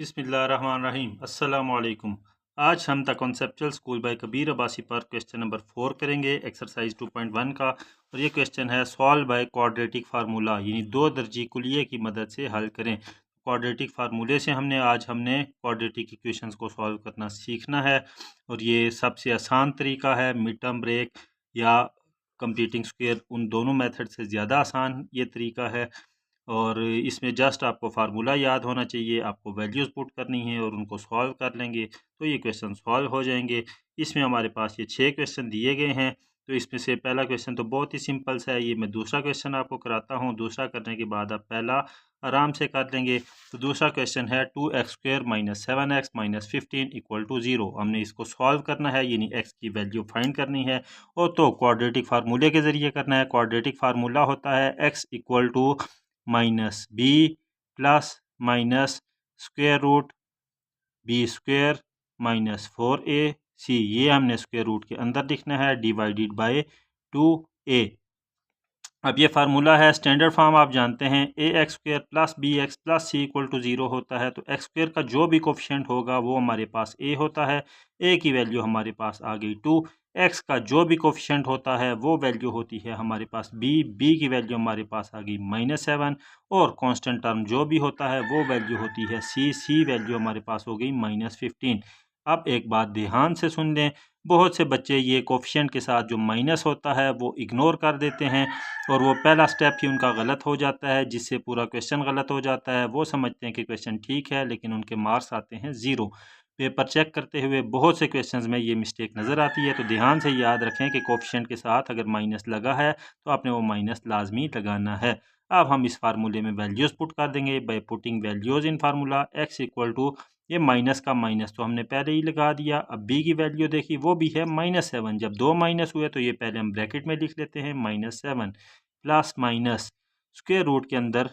बिस्मिल्लाहिर्रहमानिर्रहीम अस्सलाम वालेकुम। आज हम the conceptual school by Kabir Abbasi पर क्वेश्चन नंबर 4 करेंगे एक्सरसाइज 2.1 का। और ये क्वेश्चन है सॉल्व बाय क्वाड्रेटिक फार्मूला, यानी दो दर्जी कुलिये की मदद से हल करें। क्वाड्रेटिक फार्मूले से हमने क्वाड्रेटिक इक्वेशंस को सॉल्व करना सीखना है। और ये सबसे आसान तरीका है। मिड टर्म ब्रेक या कंप्लीटिंग स्क्वायर, उन दोनों मेथड से ज़्यादा आसान ये तरीका है। और इसमें जस्ट आपको फार्मूला याद होना चाहिए, आपको वैल्यूज़ पुट करनी है और उनको सॉल्व कर लेंगे तो ये क्वेश्चन सॉल्व हो जाएंगे। इसमें हमारे पास ये 6 क्वेश्चन दिए गए हैं। तो इसमें से पहला क्वेश्चन तो बहुत ही सिंपल सा है, ये मैं दूसरा क्वेश्चन आपको कराता हूँ। दूसरा करने के बाद आप पहला आराम से कर लेंगे। तो दूसरा क्वेश्चन है 2x² - 7x - 15 = 0। हमने इसको सॉल्व करना है, यानी x की वैल्यू फाइंड करनी है। और तो क्वाड्रेटिक फार्मूले के ज़रिए करना है। क्वाड्रेटिक फार्मूला होता है x = -b plus minus square root b² -4ac, ये हमने स्क्वायर रूट के अंदर लिखना है, डिवाइडेड बाय 2a। अब ये फार्मूला है, स्टैंडर्ड फॉर्म आप जानते हैं, ax² + bx + c = 0 होता है। तो x² का जो भी कोफिशिएंट होगा वो हमारे पास a होता है। a की वैल्यू हमारे पास आ गई 2। x का जो भी कोफिशिएंट होता है वो वैल्यू होती है हमारे पास b की वैल्यू हमारे पास आ गई -7। और कांस्टेंट टर्म जो भी होता है वो वैल्यू होती है c वैल्यू हमारे पास हो गई -15। अब एक बात ध्यान से सुन लें, बहुत से बच्चे ये कोफिशिएंट के साथ जो माइनस होता है वो इग्नोर कर देते हैं और वो पहला स्टेप ही उनका गलत हो जाता है, जिससे पूरा क्वेश्चन गलत हो जाता है। वो समझते हैं कि क्वेश्चन ठीक है, लेकिन उनके मार्क्स आते हैं 0। पेपर चेक करते हुए बहुत से क्वेश्चंस में ये मिस्टेक नज़र आती है। तो ध्यान से याद रखें कि कोफिशिएंट के साथ अगर माइनस लगा है तो आपने वो माइनस लाजमी लगाना है। अब हम इस फार्मूले में वैल्यूज़ पुट कर देंगे by putting values in formula. x = ये माइनस का माइनस तो हमने पहले ही लगा दिया। अब b की वैल्यू देखी, वो भी है -7। जब दो माइनस हुए तो ये पहले हम ब्रैकेट में लिख लेते हैं -7 प्लस माइनस स्क्वायर रूट के अंदर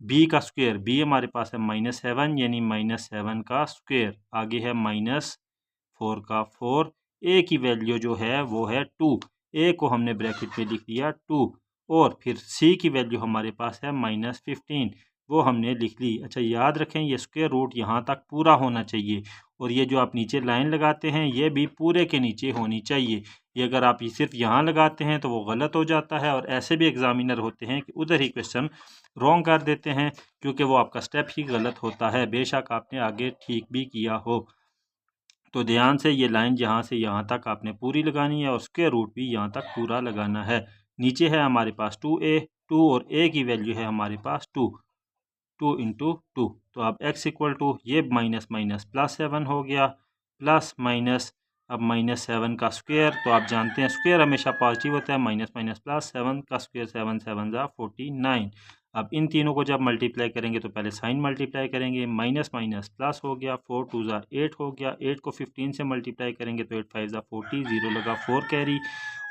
b का स्क्वायर, b हमारे पास है -7 यानी -7 का स्क्वायर, आगे है -4 का 4। a की वैल्यू जो है वो है 2, a को हमने ब्रैकेट में लिख दिया 2। और फिर c की वैल्यू हमारे पास है -15, वो हमने लिख ली। अच्छा याद रखें, ये स्क्वायर रूट यहाँ तक पूरा होना चाहिए और ये जो आप नीचे लाइन लगाते हैं ये भी पूरे के नीचे होनी चाहिए। ये अगर आप ये सिर्फ यहाँ लगाते हैं तो वो गलत हो जाता है। और ऐसे भी एग्जामिनर होते हैं कि उधर ही क्वेश्चन रॉन्ग कर देते हैं, क्योंकि वो आपका स्टेप ही गलत होता है, बेशक आपने आगे ठीक भी किया हो। तो ध्यान से ये लाइन यहाँ से यहाँ तक आपने पूरी लगानी है और स्क्वायर रूट भी यहाँ तक पूरा लगाना है। नीचे है हमारे पास 2a, 2 और a की वैल्यू है हमारे पास 2, 2 × 2। तो अब x = ये माइनस माइनस प्लस 7 हो गया, प्लस माइनस अब -7 का स्क्वायर, तो आप जानते हैं स्क्वायर हमेशा पॉजिटिव होता है, माइनस माइनस प्लस 7 का स्क्वायर, 7 7 ज़ा 49। अब इन तीनों को जब मल्टीप्लाई करेंगे तो पहले साइन मल्टीप्लाई करेंगे, माइनस माइनस प्लस हो गया, 4 2 ज़ा 8 हो गया, 8 को 15 से मल्टीप्लाई करेंगे तो 8 5 ज़ा 40, 0 लगा 4 कैरी,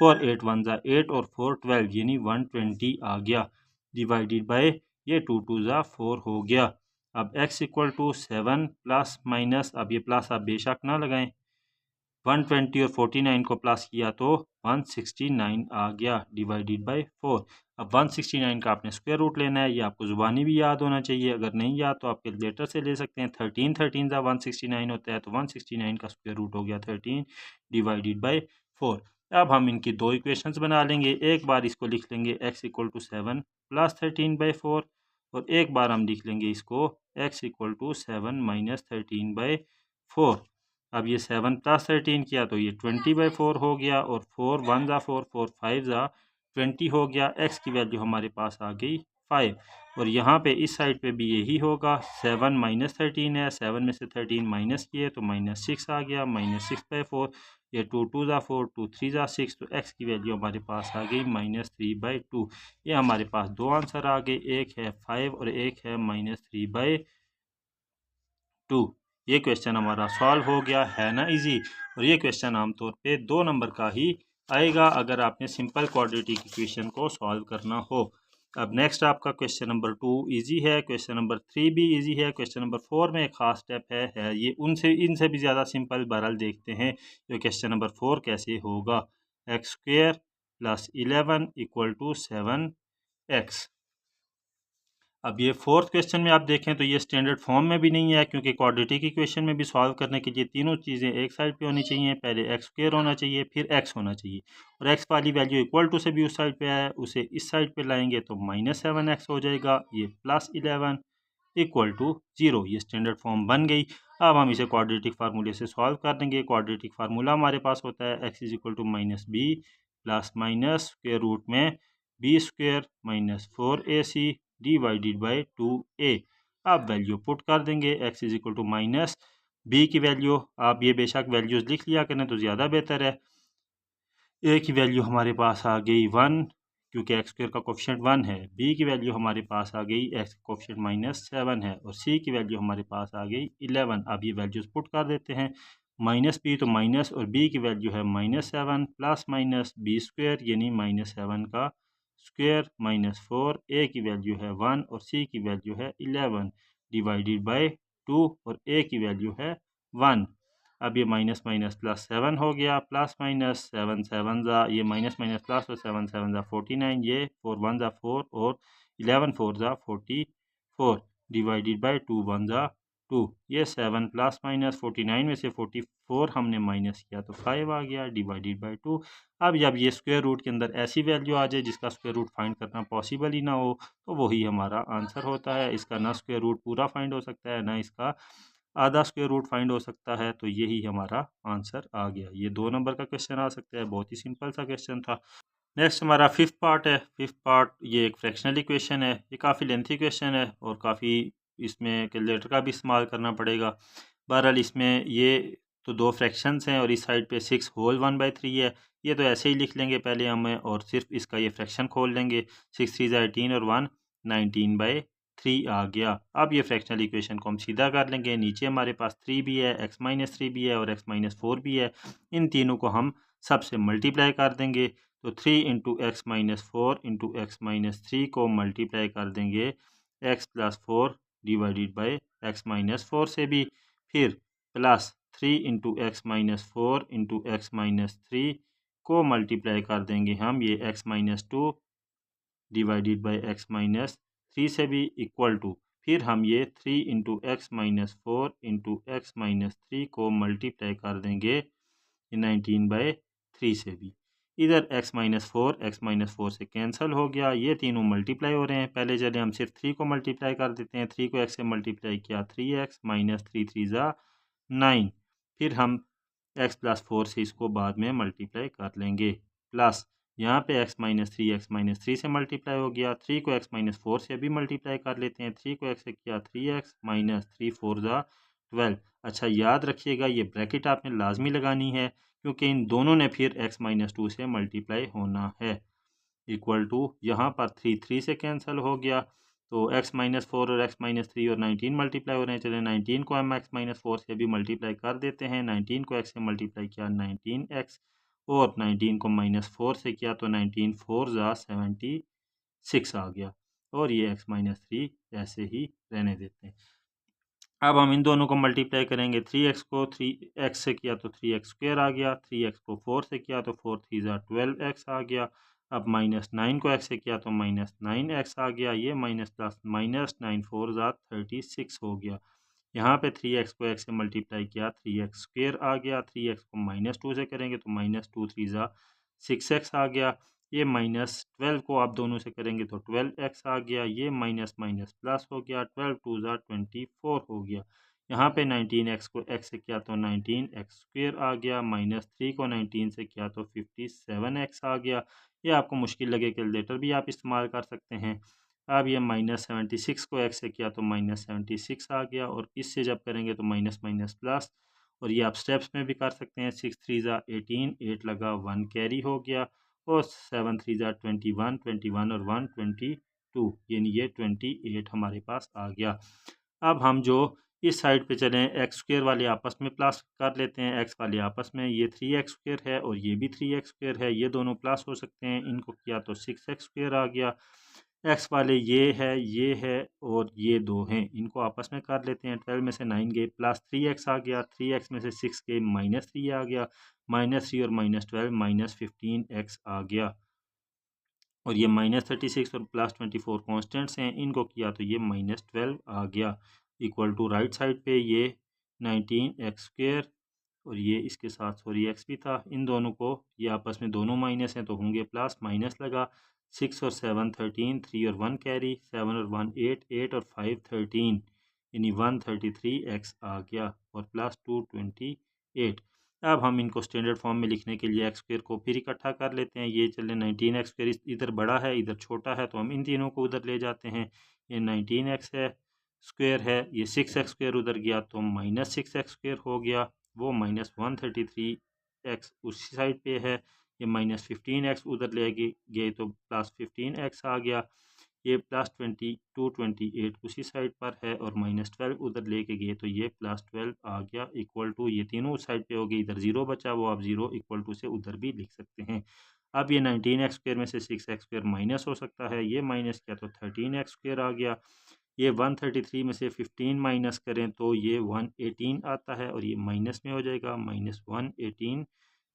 और 8 1 ज़ा 8 और 4 12 यानी 120 आ गया, डिवाइडेड बाय ये 2 2 ज़ा 4 हो गया। अब x = 7 प्लस माइनस, अब ये प्लस आप बेशक ना लगाएं, 120 और 49 को प्लस किया तो 169 आ गया, डिवाइडेड बाय 4। अब 169 का आपने स्क्वायर रूट लेना है, ये आपको ज़ुबानी भी याद होना चाहिए, अगर नहीं याद तो आप कैलकुलेटर से ले सकते हैं। 13 13 ज़ा 169 होता है, तो 169 का स्क्वायर रूट हो गया 13, डिवाइडेड बाय 4। अब हम इनकी दो इक्वेशंस बना लेंगे। एक बार इसको लिख लेंगे x = 7 प्लस 13/4, और एक बार हम लिख लेंगे इसको x = 7 - 13/4। अब ये 7 प्लस 13 किया तो ये 20/4 हो गया, और 4 1 ज़ा 4, 4 5 ज़ा 20 हो गया। x की वैल्यू हमारे पास आ गई 5। और यहाँ पे इस साइड पे भी यही होगा, 7 - 13 है, 7 में से 13 माइनस किए तो -6 आ गया, -6/4। ये 2 2 ज़ा 4, 2 3 ज़ा 6, तो x की वैल्यू हमारे पास आ गई -3/2। ये हमारे पास दो आंसर आ गए, एक है 5 और एक है -3/2। ये क्वेश्चन हमारा सॉल्व हो गया है ना इजी। और ये क्वेश्चन आमतौर पे 2 नंबर का ही आएगा अगर आपने सिंपल क्वाड्रेटिक इक्वेशन को सॉल्व करना हो। अब नेक्स्ट आपका क्वेश्चन नंबर 2 इजी है, क्वेश्चन नंबर 3 भी इजी है, क्वेश्चन नंबर 4 में एक खास स्टेप है ये उनसे इनसे भी ज़्यादा सिंपल। बहरहाल देखते हैं ये क्वेश्चन नंबर 4 कैसे होगा। x² + 11 = 7x। अब ये फोर्थ क्वेश्चन में आप देखें तो ये स्टैंडर्ड फॉर्म में भी नहीं है, क्योंकि क्वाड्रेटिक इक्वेशन में भी सॉल्व करने के लिए तीनों चीज़ें एक साइड पे होनी चाहिए। पहले एक्स स्क्वेयर होना चाहिए, फिर एक्स होना चाहिए, और एक्स वाली वैल्यू इक्वल टू से भी उस साइड पे है, उसे इस साइड पे लाएंगे तो -7x हो जाएगा, ये +11 इक्वल टू 0। ये स्टैंडर्ड फॉर्म बन गई। अब हम इसे क्वाड्रेटिक फार्मूले से सॉल्व कर देंगे। क्वाड्रेटिक फार्मूला हमारे पास होता है x is equal to -b plus minus square root में b² -4ac divided by 2a। अब वैल्यू पुट कर देंगे। x is equal to minus b की वैल्यू, आप ये बेशक वैल्यूज़ लिख लिया करें तो ज़्यादा बेहतर है। ए की वैल्यू हमारे पास आ गई 1, क्योंकि एक्स स्क्वेयर का कोफिशिएंट 1 है। बी की वैल्यू हमारे पास आ गई, एक्स का कोफिशिएंट -7 है, और सी की वैल्यू हमारे पास आ गई 11। अब ये वैल्यूज़ पुट कर देते हैं। माइनस बी तो माइनस, और बी की वैल्यू है -7 प्लस माइनस b² यानी -7 का स्क्वेयर -4। ए की वैल्यू है 1 और सी की वैल्यू है 11 डिवाइडेड बाई 2, और ए की वैल्यू है 1। अब ये माइनस माइनस प्लस 7 हो गया, प्लस माइनस 7 7 ज़ा, ये माइनस माइनस प्लस और 7 7 ज़ा 49, ये 4 1 ज़ा 4 और 11 4 ज़ा 44 डिवाइडेड बाई 2 1 ज़ा 2। ये 7 प्लस माइनस 49 में से 44 हमने माइनस किया तो 5 आ गया डिवाइडेड बाई 2। अब जब ये स्क्वायर रूट के अंदर ऐसी वैल्यू आ जाए जिसका स्क्वायर रूट फाइंड करना पॉसिबल ही ना हो, तो वही हमारा आंसर होता है। इसका ना स्क्वायर रूट पूरा फाइंड हो सकता है, ना इसका आधा स्क्वायर रूट फाइंड हो सकता है, तो यही हमारा आंसर आ गया। ये 2 नंबर का क्वेश्चन आ सकता है, बहुत ही सिंपल सा क्वेश्चन था। नेक्स्ट हमारा फिफ्थ पार्ट है। फिफ्थ पार्ट ये एक फ्रैक्शनल इक्वेशन है। ये काफ़ी लेंथी क्वेश्चन है और काफ़ी इसमें कैलकुलेटर का भी इस्तेमाल करना पड़ेगा। बहरहाल इसमें ये तो दो फ्रैक्शंस हैं और इस साइड पे 6 होल 1/3 है। ये तो ऐसे ही लिख लेंगे पहले हमें, और सिर्फ इसका ये फ्रैक्शन खोल लेंगे। 6 3 18 और 1 19/3 आ गया। अब ये फ्रैक्शनल इक्वेशन को हम सीधा कर लेंगे। नीचे हमारे पास 3 भी है, x-3 भी है और x-4 भी है। इन तीनों को हम सबसे मल्टीप्लाई कर देंगे। तो 3 इंटू x-4 इंटू x-3 को मल्टीप्लाई कर देंगे x+4 डिवाइडेड बाई x-4 से भी, फिर plus 3 into x-4 into x-3 को मल्टीप्लाई कर देंगे हम ये x-2 डिवाइडेड बाई x-3 से भी, इक्वल टू, फिर हम ये 3 इंटू x-4 इंटू x-3 को मल्टीप्लाई कर देंगे 19/3 से भी। इधर x-4 से कैंसिल हो गया, ये तीनों मल्टीप्लाई हो रहे हैं। पहले चले हम सिर्फ 3 को मल्टीप्लाई कर देते हैं। 3 को x से मल्टीप्लाई किया 3x -3 3 ज़ा 9। फिर हम x+4 से इसको बाद में मल्टीप्लाई कर लेंगे। प्लस यहाँ पे x-3 से मल्टीप्लाई हो गया। 3 को x-4 से भी मल्टीप्लाई कर लेते हैं। 3 को x से किया 3x -3 4 ज़ा 12। अच्छा याद रखिएगा ये ब्रैकेट आपने लाजमी लगानी है, क्योंकि इन दोनों ने फिर x-2 से मल्टीप्लाई होना है। इक्वल टू, यहाँ पर 3 3 से कैंसिल हो गया, तो x-4 और x-3 और 19 मल्टीप्लाई हो रहे हैं। चले 19 को हम x-4 से भी मल्टीप्लाई कर देते हैं। 19 को x से मल्टीप्लाई किया 19x, और 19 को -4 से किया तो 19 4 ज़ा 76 आ गया, और ये x-3 ऐसे ही रहने देते हैं। अब हम इन दोनों को मल्टीप्लाई करेंगे। 3x को 3x से किया तो 3x² आ गया। 3x को 4 से किया तो 4 3 ज़ा 12x आ गया। अब -9 को x से किया तो -9x आ गया। ये माइनस प्लस माइनस 9 4 ज़ा 36 हो गया। यहाँ पे 3x को x से मल्टीप्लाई किया 3x² आ गया। 3x को -2 से करेंगे तो -2 3 ज़ा 6x आ गया। ये -12 को आप दोनों से करेंगे तो 12x आ गया। ये माइनस माइनस प्लस हो गया, 12 2 ज़ा 24 हो गया। यहाँ पे 19x को x से किया तो 19x² आ गया। -3 को 19 से किया तो 57x आ गया। ये आपको मुश्किल लगे कैलकुलेटर भी आप इस्तेमाल कर सकते हैं। अब ये -76 को x से किया तो -76 आ गया, और इससे जब करेंगे तो माइनस माइनस प्लस, और ये आप स्टेप्स में भी कर सकते हैं। 6 3 ज़ा 18, 8 लगा 1 कैरी हो गया, और 7 3 ज़ा 21, 21 और 1 22, यानी ये 28 हमारे पास आ गया। अब हम जो इस साइड पे चलें, x² वाले आपस में प्लस कर लेते हैं। x वाले आपस में, ये 3x² है और ये भी 3x² है, ये दोनों प्लस हो सकते हैं। इनको किया तो 6x² आ गया। x वाले ये है और ये दो हैं, इनको आपस में कर लेते हैं। 12 में से 9 गए, प्लस 3x आ गया। 3x में से 6 गए, -3 आ गया। -3 और -12 -15x आ गया। और ये -36 और +24 कॉन्स्टेंट्स हैं, इनको किया तो ये -12 आ गया, इक्वल टू राइट साइड पे ये 19x² और ये इसके साथ सॉरी एक्स भी था, इन दोनों को ये आपस में दोनों माइनस हैं तो होंगे प्लस, माइनस लगा 6 और 7 13, 3 और 1 कैरी, 7 और 1 8, 8 और 5 13, यानी 133x आ गया और +2 28। अब हम इनको स्टैंडर्ड फॉर्म में लिखने के लिए x² को फिर इकट्ठा कर लेते हैं। ये चले 19x² इधर बड़ा है इधर छोटा है तो हम इन तीनों को उधर ले जाते हैं। ये 19x है स्क्वेयर है, ये 6x² उधर गया तो -6x² हो गया, वो -133x उसी साइड पे है। ये -15x उधर ले गए तो +15x आ गया। ये +22 28 उसी साइड पर है और -12 उधर लेके गए तो ये +12 आ गया, इक्वल टू ये तीनों उस साइड पे हो गए, इधर 0 बचा वो आप 0 इक्वल टू से उधर भी लिख सकते हैं। अब ये 19x² में से 6x² माइनस हो सकता है, ये माइनस किया तो 13x² आ गया। ये 133 में से 15 माइनस करें तो ये 118 आता है और ये माइनस में हो जाएगा, -118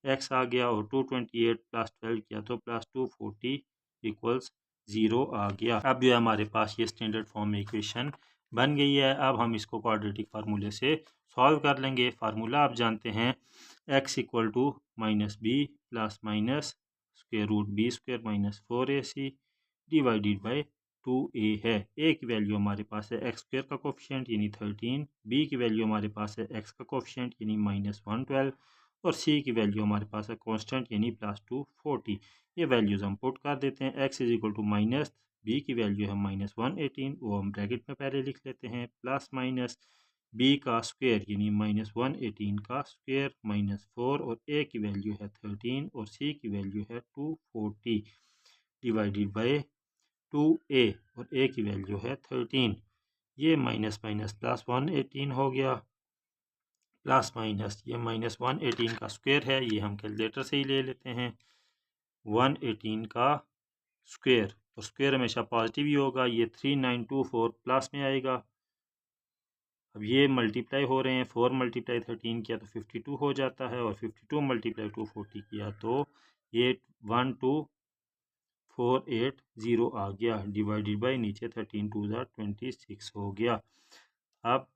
एक्स आ गया और 228 +12 किया तो +240 इक्वल्स 0 आ गया। अब जो है हमारे पास ये स्टैंडर्ड फॉर्म में इक्वेशन बन गई है। अब हम इसको क्वाड्रेटिक फार्मूले से सॉल्व कर लेंगे। फार्मूला आप जानते हैं x equal to -b plus minus square root b² -4ac divided by 2a है। a की वैल्यू हमारे पास है x² का कोफिशिएंट यानी 13, b की वैल्यू हमारे पास है x का कोफिशिएंट यानी -112 और c की वैल्यू हमारे पास है कांस्टेंट यानी +240। ये वैल्यूज़ हम पुट कर देते हैं। x is equal to minus B की वैल्यू है -118, वो हम ब्रैकेट में पहले लिख लेते हैं, प्लस माइनस बी का स्क्वायर यानी -118 का स्क्वायर -4 और a की वैल्यू है 13 और c की वैल्यू है 240 डिवाइडेड बाई 2a और a की वैल्यू है 13। ये माइनस माइनस प्लस 118 हो गया, प्लस माइनस ये -118 का स्क्वायर है, ये हम कैलकुलेटर से ही ले लेते हैं। 118 का स्क्वायर और स्क्वायर हमेशा पॉजिटिव ही होगा, ये 3924 प्लस में आएगा। अब ये मल्टीप्लाई हो रहे हैं, 4 × 13 किया तो 52 हो जाता है और 52 × 240 किया तो ये 12480 आ गया, डिवाइडेड बाई नीचे 13 2 26 हो गया। अब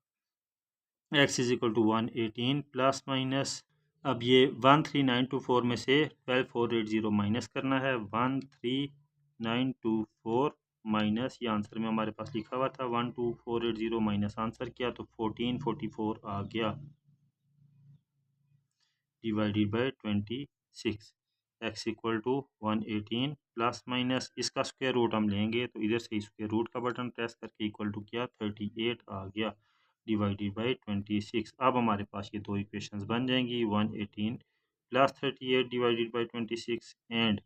x is equal to 118 plus minus, अब ये 13924 में से 12480 माइनस करना है, 13924 माइनस ये आंसर में हमारे पास लिखा हुआ था 12480 माइनस आंसर किया तो 1444 आ गया, divided by 26। x equal to 118 plus minus इसका स्क्वायर रूट हम लेंगे तो इधर से स्क्वायर रूट का बटन प्रेस करके इक्वल टू किया 38 आ गया, डिवाइडेड बाई 26। अब हमारे पास ये दो इक्वेशंस बन जाएंगी, 118 plus 38 divided by 26 and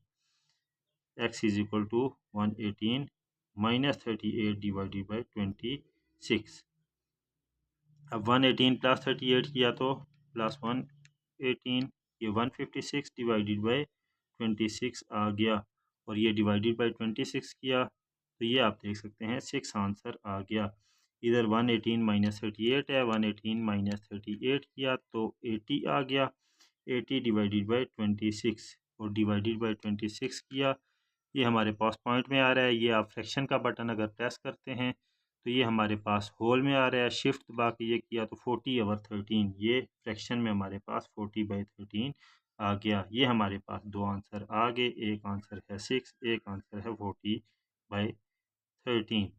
x is equal to 118 minus 38 divided by 26। अब 118 प्लस 38 किया तो प्लस 118, ये 156 डिवाइडेड बाई 26 आ गया और ये डिवाइडेड बाई 26 किया तो ये आप देख सकते हैं 6 आंसर आ गया। इधर 118 माइनस 38 है, 118 माइनस 38 किया तो 80 आ गया, 80 डिवाइडेड बाई 26 और डिवाइडेड बाई 26 किया, ये हमारे पास पॉइंट में आ रहा है। ये आप फ्रैक्शन का बटन अगर प्रेस करते हैं तो ये हमारे पास होल में आ रहा है, शिफ्ट दबा के ये किया तो 40/13, ये फ्रैक्शन में हमारे पास 40/13 आ गया। ये हमारे पास दो आंसर आ गए, एक आंसर है 6, एक आंसर है 40/13।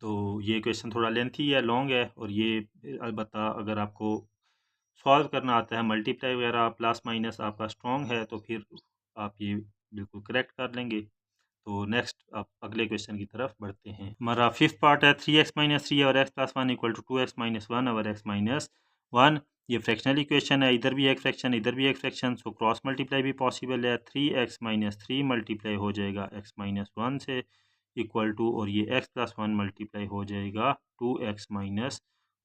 तो ये क्वेश्चन थोड़ा लेंथी है, लॉन्ग है और ये अलबत्ता अगर आपको सॉल्व करना आता है, मल्टीप्लाई वगैरह प्लस माइनस आपका स्ट्रॉन्ग है तो फिर आप ये बिल्कुल करेक्ट कर लेंगे। तो नेक्स्ट अब अगले क्वेश्चन की तरफ बढ़ते हैं। हमारा फिफ्थ पार्ट है 3x - 3 और x + 1 इक्वल टू 2x - 1 और x - 1। ये फ्रैक्शनल इक्वेशन है, इधर भी एक फ्रैक्शन इधर भी एक फ्रैक्शन, सो क्रॉस मल्टीप्लाई भी पॉसिबल है। 3x - 3 मल्टीप्लाई हो जाएगा x - 1 से इक्वल टू, और ये x + 1 मल्टीप्लाई हो जाएगा 2x -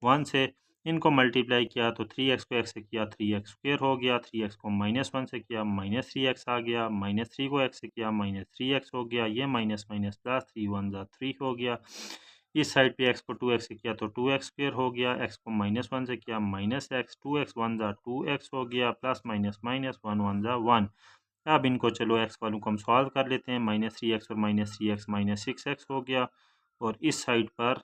1 से। इनको मल्टीप्लाई किया तो 3x को x से किया 3x² हो गया, 3x को -1 से किया -3x आ गया, -3 को x से किया -3x हो गया, ये माइनस माइनस प्लस 3 1 3 हो गया। इस साइड पे x को 2x से किया तो 2x² हो गया, x को -1 से किया -x, 2x 1 2x हो गया, प्लस माइनस माइनस 1 1 1। अब इनको चलो एक्स वालों को हम सॉल्व कर लेते हैं। -3x और -3x -6x हो गया, और इस साइड पर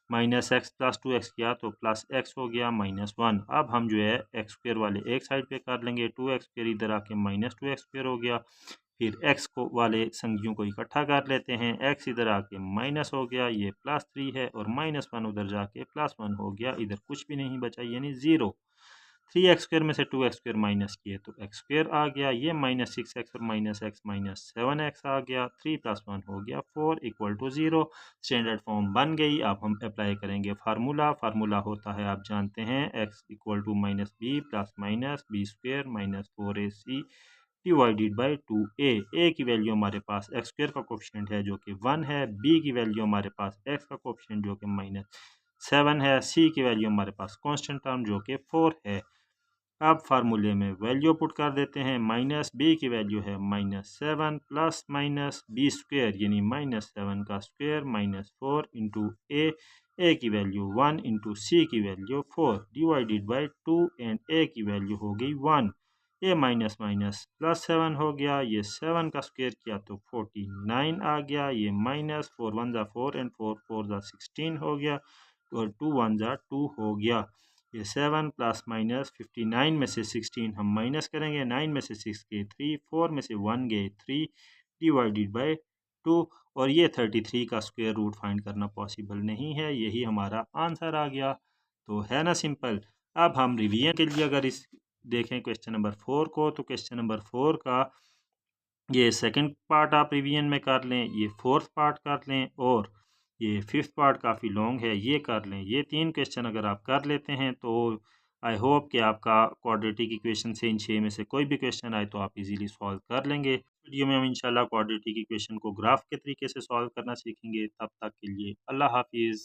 -x + 2x किया तो +x हो गया -1। अब हम जो है एक्स स्क्वेयर वाले एक साइड पे कर लेंगे, 2x स्क्वेयर इधर आके -2x स्क्वेयर हो गया। फिर x को वाले संख्याओं को इकट्ठा कर लेते हैं, x इधर आके माइनस हो गया, ये +3 है, और -1 उधर जाके +1 हो गया, इधर कुछ भी नहीं बचा यानी 0। 3x स्क्वेयर में से 2x स्क्वेयर माइनस किए तो x स्क्वेयर आ गया, ये -6x और -x -7x आ गया, 3 + 1 हो गया 4 = 0। स्टैंडर्ड फॉर्म बन गई। अब हम अप्लाई करेंगे फार्मूला। फार्मूला होता है आप जानते हैं, x = -b + b square -4ac divided by 2a। a की वैल्यू हमारे पास x स्क्वेयर का कोफिशिएंट है जो कि 1 है, b की वैल्यू हमारे पास x का कोफिशिएंट जो कि -7 है, c की वैल्यू हमारे पास कांस्टेंट टर्म जो कि 4 है। अब फार्मूले में वैल्यू पुट कर देते हैं, -b की वैल्यू है -7 प्लस -b स्क्वेयर यानी -7 का स्क्वेयर -4 इंटू a की वैल्यू 1 इंटू c की value 4 divided by 2 and a की वैल्यू हो गई 1। a माइनस माइनस +7 हो गया, ये 7 का स्क्वेयर किया तो 49 आ गया, ये -4 1 ज़ा 4 एंड 4 4 ज़ा 16 हो गया, और 2 1 ज़ा 2 हो गया। ये 7 प्लस माइनस 59 में से 16 हम माइनस करेंगे, 9 में से 6 गए 3, 4 में से 1 गए 3 डिवाइडेड बाई 2, और ये 33 का स्क्वायर रूट फाइंड करना पॉसिबल नहीं है। यही हमारा आंसर आ गया। तो है ना सिंपल। अब हम रिवीजन के लिए अगर इस देखें क्वेश्चन नंबर 4 को, तो क्वेश्चन नंबर 4 का ये सेकंड पार्ट आप रिवीजन में कर लें, ये फोर्थ पार्ट कर लें, और ये फिफ्थ पार्ट काफ़ी लॉन्ग है ये कर लें। ये 3 क्वेश्चन अगर आप कर लेते हैं तो आई होप कि आपका क्वाड्रेटिक इक्वेशन से इन 6 में से कोई भी क्वेश्चन आए तो आप इजीली सॉल्व कर लेंगे। वीडियो में हम इंशाल्लाह क्वाड्रेटिक इक्वेशन को ग्राफ के तरीके से सॉल्व करना सीखेंगे। तब तक के लिए अल्लाह हाफिज़।